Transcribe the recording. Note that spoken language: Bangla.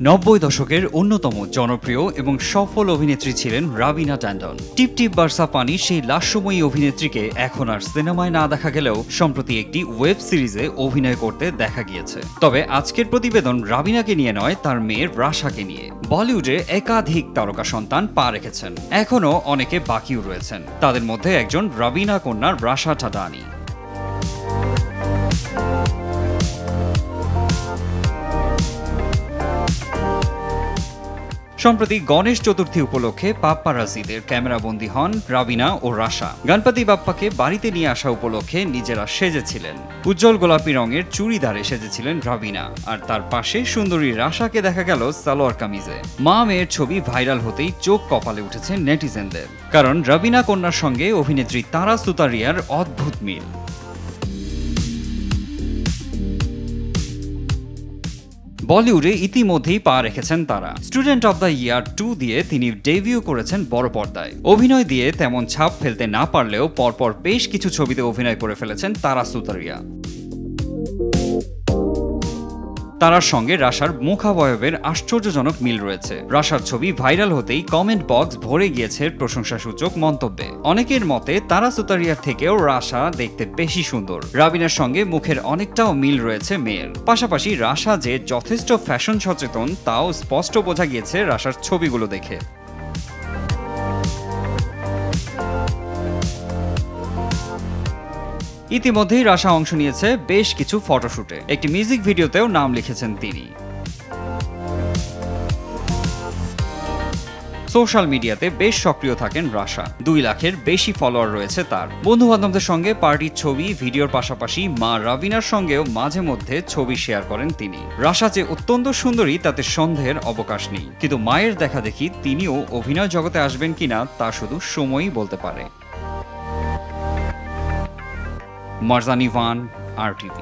90 দশকের অন্যতম জনপ্রিয় এবং সফল অভিনেত্রী ছিলেন রাবিনা ট্যান্ডন। টিপ টিপ বার্সা পানি সেই লাস্যময়ী অভিনেত্রীকে এখন আর সিনেমায় না দেখা গেলেও সম্প্রতি একটি ওয়েব সিরিজে অভিনয় করতে দেখা গিয়েছে। তবে আজকের প্রতিবেদন রাবিনাকে নিয়ে নয়, তার মেয়ে রাশাকে নিয়ে। বলিউডে একাধিক তারকা সন্তান পা রেখেছেন, এখনও অনেকে বাকিও রয়েছেন। তাদের মধ্যে একজন রাবিনা কন্যা রাশা ঠাডানি। সম্প্রতি গণেশ চতুর্থী উপলক্ষে পাপ্পারাজিদের ক্যামেরাবন্দী হন রাবিনা ও রাশা। গণপতি বাপ্পাকে বাড়িতে নিয়ে আসা উপলক্ষে নিজেরা সেজেছিলেন। উজ্জ্বল গোলাপি রঙের চুড়িদারে সেজেছিলেন রাবিনা, আর তার পাশে সুন্দরী রাশাকে দেখা গেল সালোয়ার কামিজে। মা মেয়ের ছবি ভাইরাল হতেই চোখ কপালে উঠেছে নেটিজেনদের, কারণ রাবিনা কন্যার সঙ্গে অভিনেত্রী তারা সুতারিয়ার অদ্ভুত মিল। বলিউডে ইতিমধ্যেই পা রেখেছেন তারা। স্টুডেন্ট অব দ্য ইয়ার 2 দিয়ে তিনি ডেবিউ করেছেন বড় পর্দায়। অভিনয় দিয়ে তেমন ছাপ ফেলতে না পারলেও পরপর বেশ কিছু ছবিতে অভিনয় করে ফেলেছেন তারা সুতারিয়া। তারার সঙ্গে রাশার মুখাবয়বের আশ্চর্যজনক মিল রয়েছে। রাশার ছবি ভাইরাল হতেই কমেন্ট বক্স ভরে গিয়েছে প্রশংসাসূচক মন্তব্যে। অনেকের মতে তারা সুতারিয়ার থেকেও রাশা দেখতে বেশি সুন্দর। রাবিনার সঙ্গে মুখের অনেকটাও মিল রয়েছে মেয়ের। পাশাপাশি রাশা যে যথেষ্ট ফ্যাশন সচেতন তাও স্পষ্ট বোঝা গিয়েছে রাশার ছবিগুলো দেখে। ইতিমধ্যেই রাশা অংশ নিয়েছে বেশ কিছু ফটোশুটে। একটি মিউজিক ভিডিওতেও নাম লিখেছেন তিনি। সোশ্যাল মিডিয়াতে বেশ সক্রিয় থাকেন রাশা। 2 লাখের বেশি ফলোয়ার রয়েছে তার। বন্ধু বান্ধবদের সঙ্গে পার্টির ছবি ভিডিওর পাশাপাশি মা রাবিনার সঙ্গেও মাঝে মধ্যে ছবি শেয়ার করেন তিনি। রাশা যে অত্যন্ত সুন্দরী তাতে সন্দেহের অবকাশ নেই, কিন্তু মায়ের দেখা দেখি তিনিও অভিনয় জগতে আসবেন কিনা তা শুধু সময়ই বলতে পারে। মারজান ইভান, RTV।